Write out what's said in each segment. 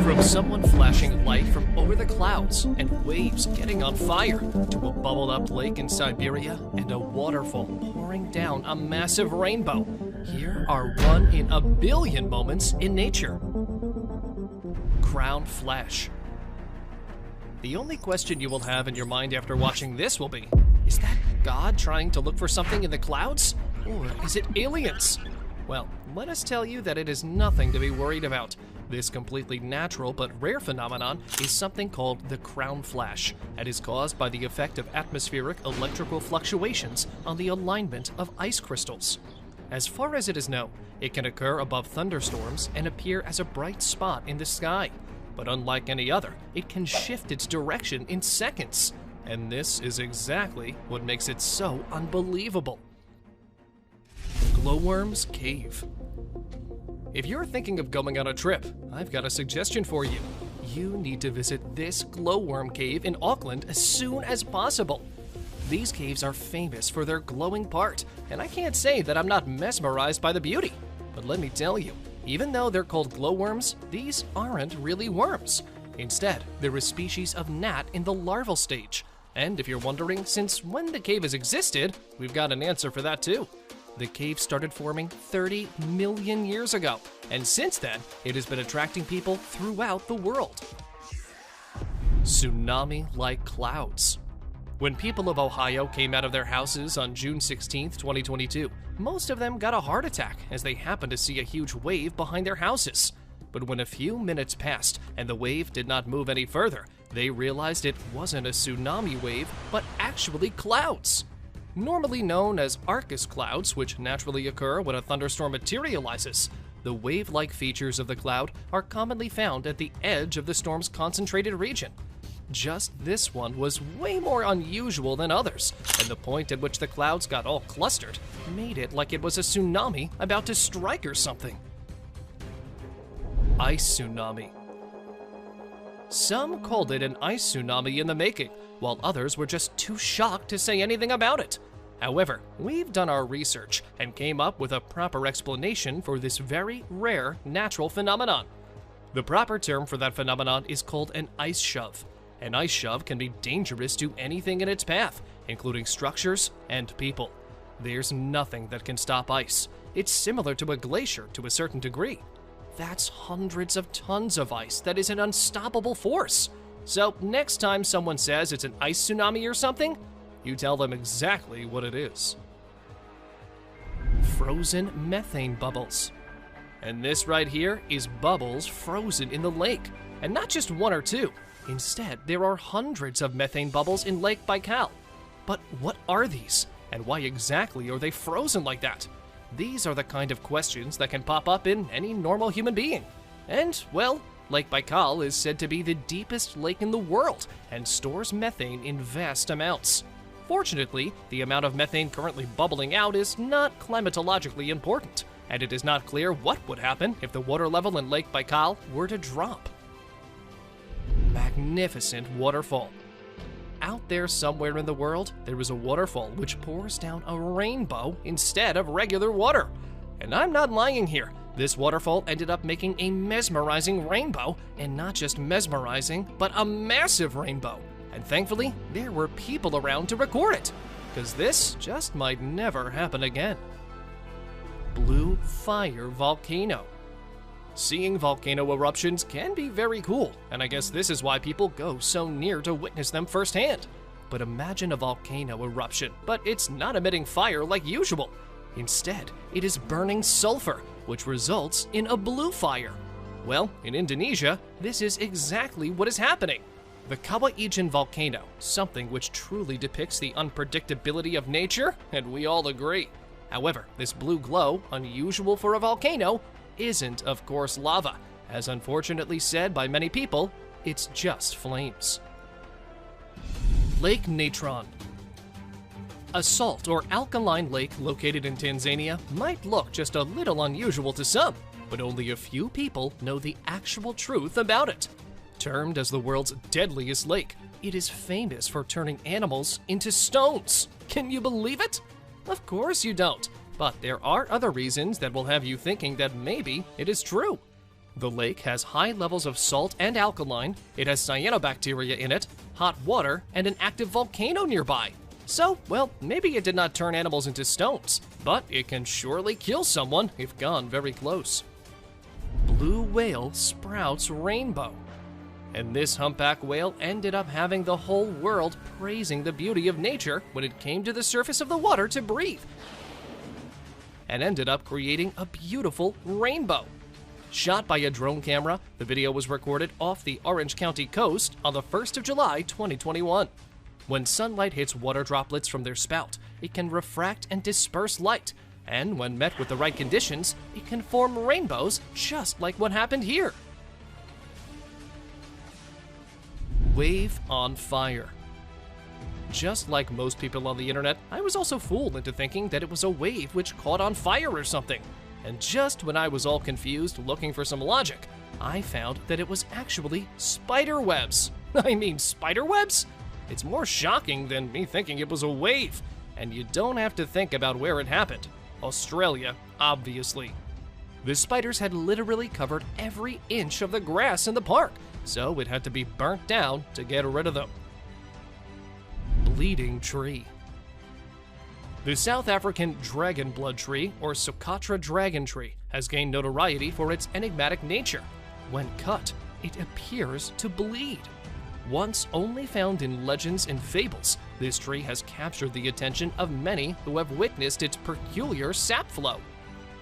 From someone flashing light from over the clouds and waves getting on fire, to a bubbled up lake in Siberia and a waterfall pouring down a massive rainbow, here are 1 in a billion moments in nature. Crown flash. The only question you will have in your mind after watching this will be, is that God trying to look for something in the clouds? Or is it aliens? Well, let us tell you that it is nothing to be worried about. This completely natural but rare phenomenon is something called the crown flash, and is caused by the effect of atmospheric electrical fluctuations on the alignment of ice crystals. As far as it is known, it can occur above thunderstorms and appear as a bright spot in the sky. But unlike any other, it can shift its direction in seconds. And this is exactly what makes it so unbelievable. Glowworm's Cave. If you're thinking of going on a trip, I've got a suggestion for you. You need to visit this glowworm cave in Auckland as soon as possible. These caves are famous for their glowing part, and I can't say that I'm not mesmerized by the beauty. But let me tell you, even though they're called glowworms, these aren't really worms. Instead, they're a species of gnat in the larval stage. And if you're wondering since when the cave has existed, we've got an answer for that too. The cave started forming 30 million years ago, and since then, it has been attracting people throughout the world. Tsunami-like clouds. When people of Ohio came out of their houses on June 16, 2022, most of them got a heart attack as they happened to see a huge wave behind their houses. But when a few minutes passed and the wave did not move any further, they realized it wasn't a tsunami wave, but actually clouds. Normally known as Arcus clouds, which naturally occur when a thunderstorm materializes, the wave-like features of the cloud are commonly found at the edge of the storm's concentrated region. Just this one was way more unusual than others, and the point at which the clouds got all clustered made it like it was a tsunami about to strike or something. Ice tsunami. Some called it an ice tsunami in the making, while others were just too shocked to say anything about it. However, we've done our research and came up with a proper explanation for this very rare natural phenomenon. The proper term for that phenomenon is called an ice shove. An ice shove can be dangerous to anything in its path, including structures and people. There's nothing that can stop ice. It's similar to a glacier to a certain degree. That's hundreds of tons of ice that is an unstoppable force. So next time someone says it's an ice tsunami or something, you tell them exactly what it is. Frozen methane bubbles. And this right here is bubbles frozen in the lake. And not just 1 or 2. Instead, there are hundreds of methane bubbles in Lake Baikal. But what are these? And why exactly are they frozen like that? These are the kind of questions that can pop up in any normal human being. And, well, Lake Baikal is said to be the deepest lake in the world and stores methane in vast amounts. Fortunately, the amount of methane currently bubbling out is not climatologically important, and it is not clear what would happen if the water level in Lake Baikal were to drop. Magnificent waterfall. Out there somewhere in the world, there is a waterfall which pours down a rainbow instead of regular water. And I'm not lying here. This waterfall ended up making a mesmerizing rainbow, and not just mesmerizing, but a massive rainbow. And thankfully, there were people around to record it, because this just might never happen again. Blue fire volcano. Seeing volcano eruptions can be very cool, and I guess this is why people go so near to witness them firsthand. But imagine a volcano eruption, but it's not emitting fire like usual. Instead, it is burning sulfur, which results in a blue fire. Well, in Indonesia, this is exactly what is happening. The Kawah Ijen volcano, something which truly depicts the unpredictability of nature, and we all agree. However, this blue glow, unusual for a volcano, isn't, of course, lava. As unfortunately said by many people, it's just flames. Lake Natron. A salt or alkaline lake located in Tanzania might look just a little unusual to some, but only a few people know the actual truth about it. Termed as the world's deadliest lake, it is famous for turning animals into stones. Can you believe it? Of course you don't, but there are other reasons that will have you thinking that maybe it is true. The lake has high levels of salt and alkaline, it has cyanobacteria in it, hot water, and an active volcano nearby. So, well, maybe it did not turn animals into stones, but it can surely kill someone if gone very close. Blue whale sprouts rainbow. And this humpback whale ended up having the whole world praising the beauty of nature when it came to the surface of the water to breathe, and ended up creating a beautiful rainbow. Shot by a drone camera, the video was recorded off the Orange County coast on the 1st of July, 2021. When sunlight hits water droplets from their spout, it can refract and disperse light, and when met with the right conditions, it can form rainbows just like what happened here. Wave on fire. Just like most people on the internet, I was also fooled into thinking that it was a wave which caught on fire or something. And just when I was all confused looking for some logic, I found that it was actually spider webs. I mean, spider webs? It's more shocking than me thinking it was a wave. And you don't have to think about where it happened. Australia, obviously. The spiders had literally covered every inch of the grass in the park, so it had to be burnt down to get rid of them. Bleeding tree. The South African dragon blood tree, or Socotra dragon tree, has gained notoriety for its enigmatic nature. When cut, it appears to bleed. Once only found in legends and fables, this tree has captured the attention of many who have witnessed its peculiar sap flow.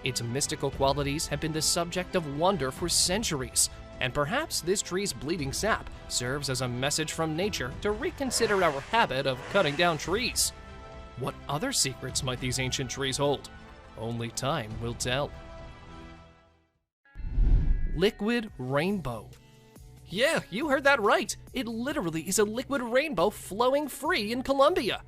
Its mystical qualities have been the subject of wonder for centuries, and perhaps this tree's bleeding sap serves as a message from nature to reconsider our habit of cutting down trees. What other secrets might these ancient trees hold? Only time will tell. Liquid rainbow. Yeah, you heard that right. It literally is a liquid rainbow flowing free in Colombia.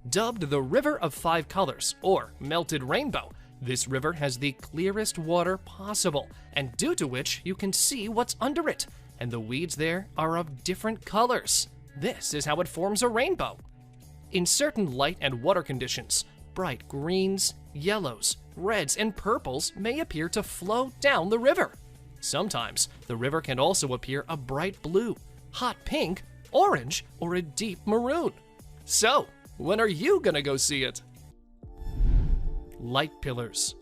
Dubbed the River of Five Colors, or Melted Rainbow, this river has the clearest water possible, and due to which you can see what's under it, and the weeds there are of different colors. This is how it forms a rainbow. In certain light and water conditions, bright greens, yellows, reds, and purples may appear to flow down the river. Sometimes, the river can also appear a bright blue, hot pink, orange, or a deep maroon. So, when are you gonna go see it? Light pillars.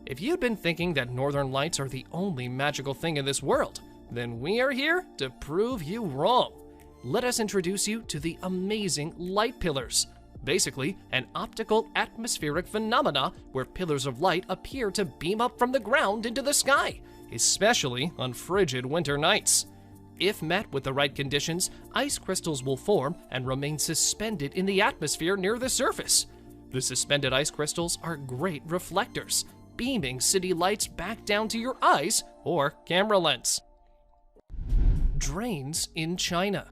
If you'd been thinking that northern lights are the only magical thing in this world, then we are here to prove you wrong. Let us introduce you to the amazing light pillars. Basically, an optical atmospheric phenomena where pillars of light appear to beam up from the ground into the sky, especially on frigid winter nights. If met with the right conditions, ice crystals will form and remain suspended in the atmosphere near the surface. The suspended ice crystals are great reflectors, beaming city lights back down to your eyes or camera lens. Drains in China.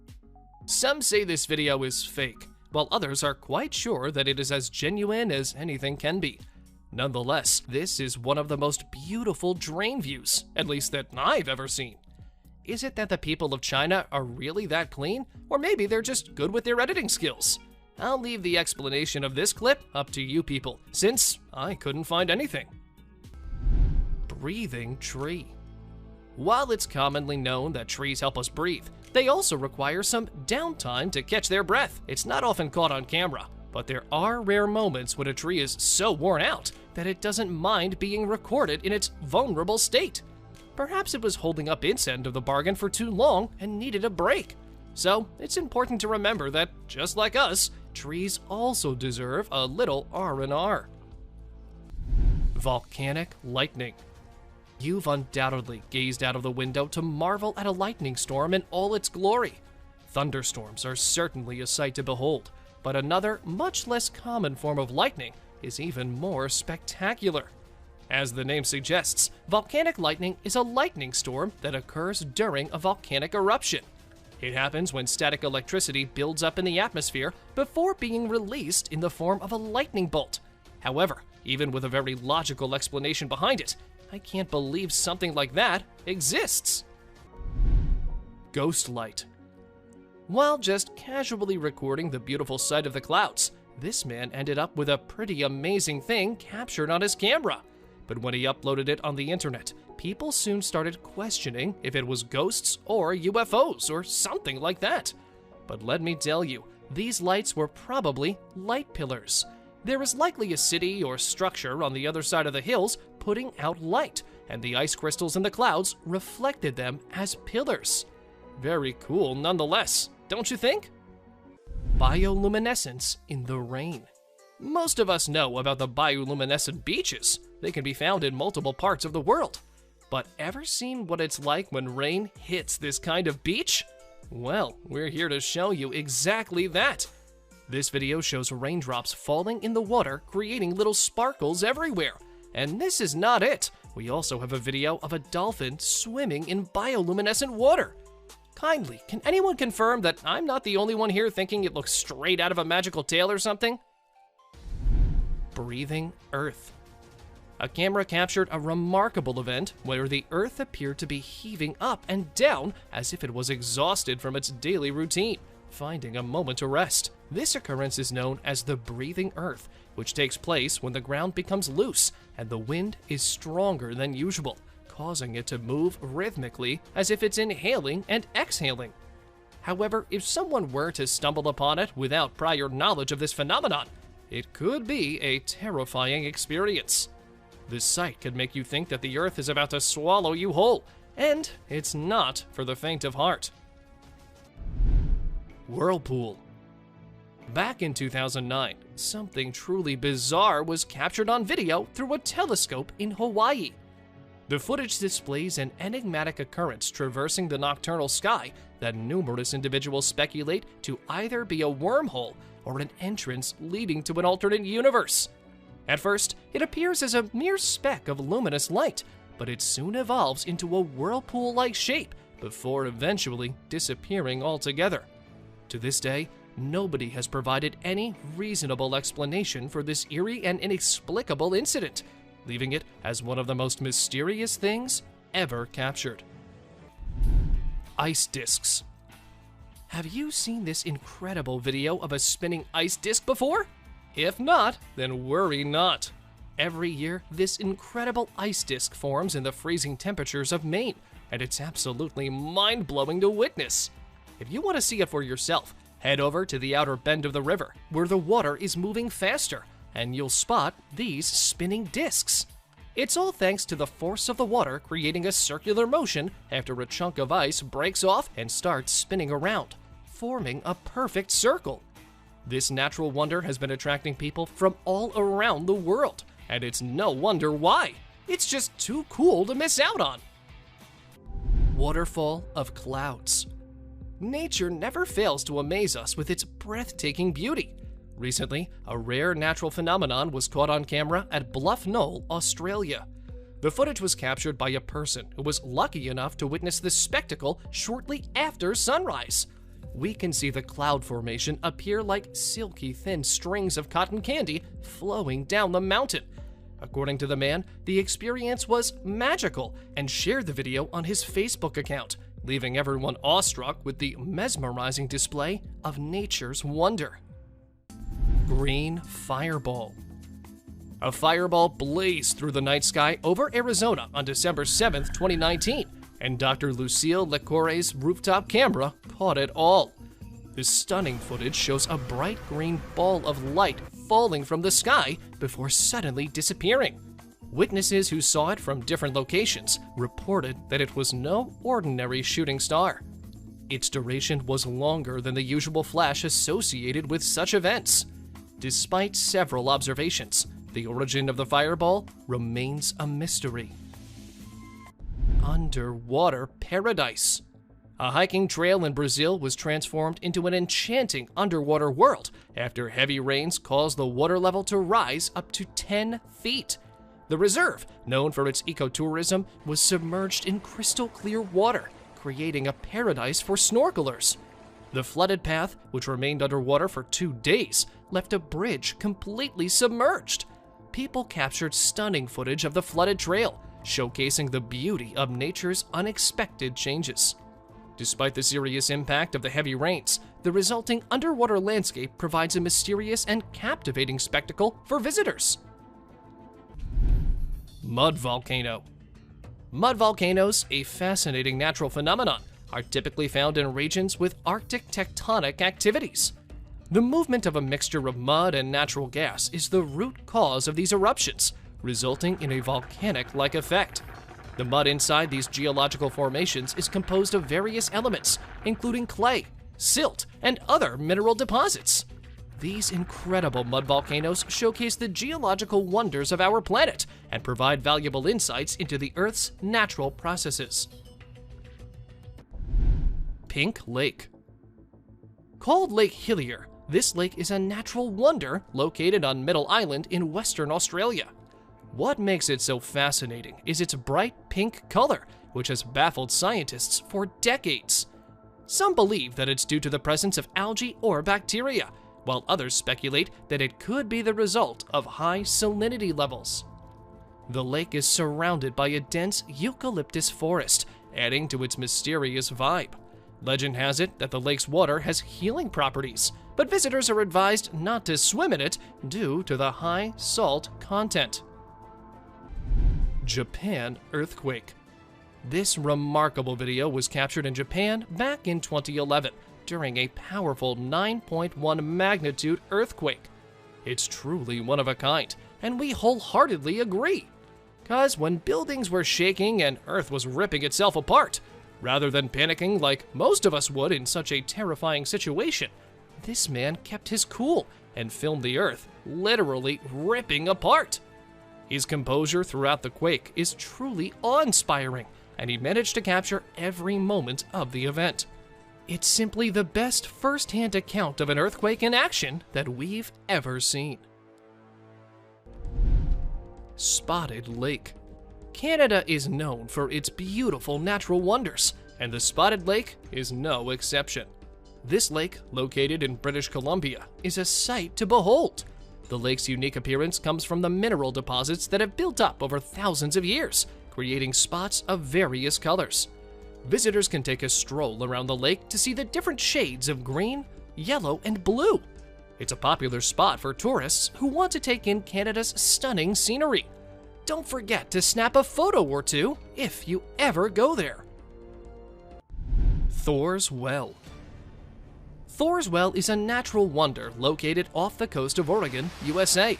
Some say this video is fake, while others are quite sure that it is as genuine as anything can be. Nonetheless, this is one of the most beautiful drain views, at least that I've ever seen. Is it that the people of China are really that clean, or maybe they're just good with their editing skills? I'll leave the explanation of this clip up to you people, since I couldn't find anything. Breathing tree. While it's commonly known that trees help us breathe, they also require some downtime to catch their breath. It's not often caught on camera, but there are rare moments when a tree is so worn out that it doesn't mind being recorded in its vulnerable state. Perhaps it was holding up its end of the bargain for too long and needed a break. So it's important to remember that, just like us, trees also deserve a little R&R. Volcanic lightning. You've undoubtedly gazed out of the window to marvel at a lightning storm in all its glory. Thunderstorms are certainly a sight to behold, but another, much less common form of lightning is even more spectacular. As the name suggests, volcanic lightning is a lightning storm that occurs during a volcanic eruption. It happens when static electricity builds up in the atmosphere before being released in the form of a lightning bolt. However, even with a very logical explanation behind it, I can't believe something like that exists. Ghost light. While just casually recording the beautiful sight of the clouds, this man ended up with a pretty amazing thing captured on his camera. but when he uploaded it on the internet, people soon started questioning if it was ghosts or UFOs or something like that. But let me tell you, these lights were probably light pillars. There is likely a city or structure on the other side of the hills putting out light, and the ice crystals in the clouds reflected them as pillars. Very cool nonetheless, don't you think? Bioluminescence in the rain. Most of us know about the bioluminescent beaches. They can be found in multiple parts of the world. But ever seen what it's like when rain hits this kind of beach? Well, we're here to show you exactly that. This video shows raindrops falling in the water, creating little sparkles everywhere. And this is not it. We also have a video of a dolphin swimming in bioluminescent water. Kindly, can anyone confirm that I'm not the only one here thinking it looks straight out of a magical tale or something? Breathing Earth. A camera captured a remarkable event where the Earth appeared to be heaving up and down as if it was exhausted from its daily routine, finding a moment to rest. This occurrence is known as the breathing Earth, which takes place when the ground becomes loose and the wind is stronger than usual, causing it to move rhythmically as if it's inhaling and exhaling. However, if someone were to stumble upon it without prior knowledge of this phenomenon, it could be a terrifying experience. This sight could make you think that the Earth is about to swallow you whole, and it's not for the faint of heart. Whirlpool. Back in 2009, something truly bizarre was captured on video through a telescope in Hawaii. The footage displays an enigmatic occurrence traversing the nocturnal sky that numerous individuals speculate to either be a wormhole or an entrance leading to an alternate universe. At first, it appears as a mere speck of luminous light, but it soon evolves into a whirlpool-like shape before eventually disappearing altogether. To this day, nobody has provided any reasonable explanation for this eerie and inexplicable incident, leaving it as one of the most mysterious things ever captured. Ice discs. Have you seen this incredible video of a spinning ice disc before? If not, then worry not. Every year, this incredible ice disc forms in the freezing temperatures of Maine, and it's absolutely mind-blowing to witness. If you want to see it for yourself, head over to the outer bend of the river, where the water is moving faster, and you'll spot these spinning discs. It's all thanks to the force of the water creating a circular motion after a chunk of ice breaks off and starts spinning around, forming a perfect circle. This natural wonder has been attracting people from all around the world, and it's no wonder why. It's just too cool to miss out on. Waterfall of clouds. Nature never fails to amaze us with its breathtaking beauty. Recently, a rare natural phenomenon was caught on camera at Bluff Knoll, Australia. The footage was captured by a person who was lucky enough to witness the spectacle shortly after sunrise. We can see the cloud formation appear like silky thin strings of cotton candy flowing down the mountain. According to the man, the experience was magical and shared the video on his Facebook account, leaving everyone awestruck with the mesmerizing display of nature's wonder. Green fireball. A fireball blazed through the night sky over Arizona on December 7, 2019, and Dr. Lucille Lecore's rooftop camera caught it all. This stunning footage shows a bright green ball of light falling from the sky before suddenly disappearing. Witnesses who saw it from different locations reported that it was no ordinary shooting star. Its duration was longer than the usual flash associated with such events. Despite several observations, the origin of the fireball remains a mystery. Underwater paradise. A hiking trail in Brazil was transformed into an enchanting underwater world after heavy rains caused the water level to rise up to 10 feet. The reserve, known for its ecotourism, was submerged in crystal clear water, creating a paradise for snorkelers. The flooded path, which remained underwater for 2 days, left a bridge completely submerged. People captured stunning footage of the flooded trail, showcasing the beauty of nature's unexpected changes. Despite the serious impact of the heavy rains, the resulting underwater landscape provides a mysterious and captivating spectacle for visitors. Mud volcano. Mud volcanoes, a fascinating natural phenomenon, are typically found in regions with Arctic tectonic activities. The movement of a mixture of mud and natural gas is the root cause of these eruptions, resulting in a volcanic-like effect. The mud inside these geological formations is composed of various elements, including clay, silt, and other mineral deposits. These incredible mud volcanoes showcase the geological wonders of our planet and provide valuable insights into the Earth's natural processes. Pink Lake. Called Lake Hillier, this lake is a natural wonder located on Middle Island in Western Australia. What makes it so fascinating is its bright pink color, which has baffled scientists for decades. Some believe that it's due to the presence of algae or bacteria, while others speculate that it could be the result of high salinity levels. The lake is surrounded by a dense eucalyptus forest, adding to its mysterious vibe. Legend has it that the lake's water has healing properties, but visitors are advised not to swim in it due to the high salt content. Japan earthquake. This remarkable video was captured in Japan back in 2011 during a powerful 9.1 magnitude earthquake. It's truly one of a kind, and we wholeheartedly agree. Cause when buildings were shaking and Earth was ripping itself apart, rather than panicking like most of us would in such a terrifying situation, this man kept his cool and filmed the Earth literally ripping apart. His composure throughout the quake is truly awe-inspiring, and he managed to capture every moment of the event. It's simply the best first-hand account of an earthquake in action that we've ever seen. Spotted Lake. Canada is known for its beautiful natural wonders, and the Spotted Lake is no exception. This lake, located in British Columbia, is a sight to behold. The lake's unique appearance comes from the mineral deposits that have built up over thousands of years, creating spots of various colors. Visitors can take a stroll around the lake to see the different shades of green, yellow, and blue. It's a popular spot for tourists who want to take in Canada's stunning scenery. Don't forget to snap a photo or two if you ever go there. Thor's Well. Thor's Well is a natural wonder located off the coast of Oregon, USA.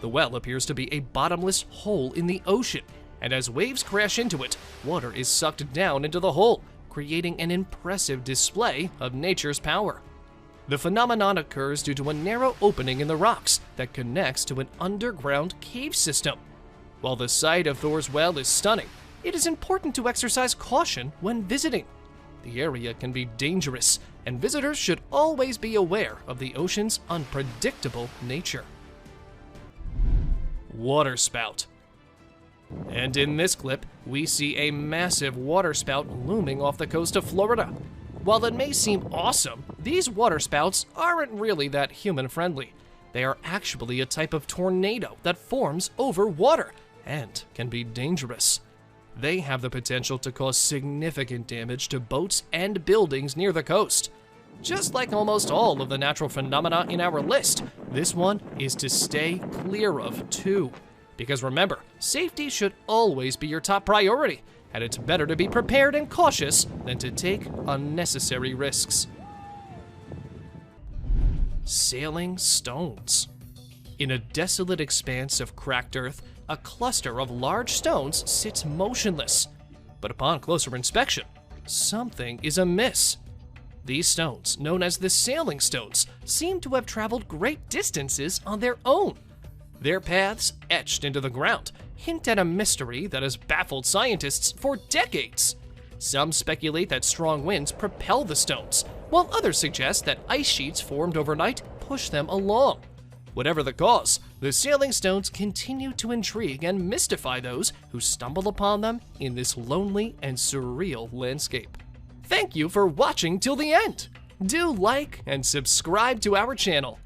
The well appears to be a bottomless hole in the ocean, and as waves crash into it, water is sucked down into the hole, creating an impressive display of nature's power. The phenomenon occurs due to a narrow opening in the rocks that connects to an underground cave system. While the sight of Thor's Well is stunning, it is important to exercise caution when visiting. The area can be dangerous, and visitors should always be aware of the ocean's unpredictable nature. Waterspout. And in this clip, we see a massive waterspout looming off the coast of Florida. While it may seem awesome, these waterspouts aren't really that human-friendly. They are actually a type of tornado that forms over water and can be dangerous. They have the potential to cause significant damage to boats and buildings near the coast. Just like almost all of the natural phenomena in our list, this one is to stay clear of too. Because remember, safety should always be your top priority, and it's better to be prepared and cautious than to take unnecessary risks. Sailing stones. In a desolate expanse of cracked earth, a cluster of large stones sits motionless. But upon closer inspection, something is amiss. These stones, known as the sailing stones, seem to have traveled great distances on their own. Their paths, etched into the ground, hint at a mystery that has baffled scientists for decades. Some speculate that strong winds propel the stones, while others suggest that ice sheets formed overnight push them along. Whatever the cause, the sailing stones continue to intrigue and mystify those who stumble upon them in this lonely and surreal landscape. Thank you for watching till the end. Do like and subscribe to our channel.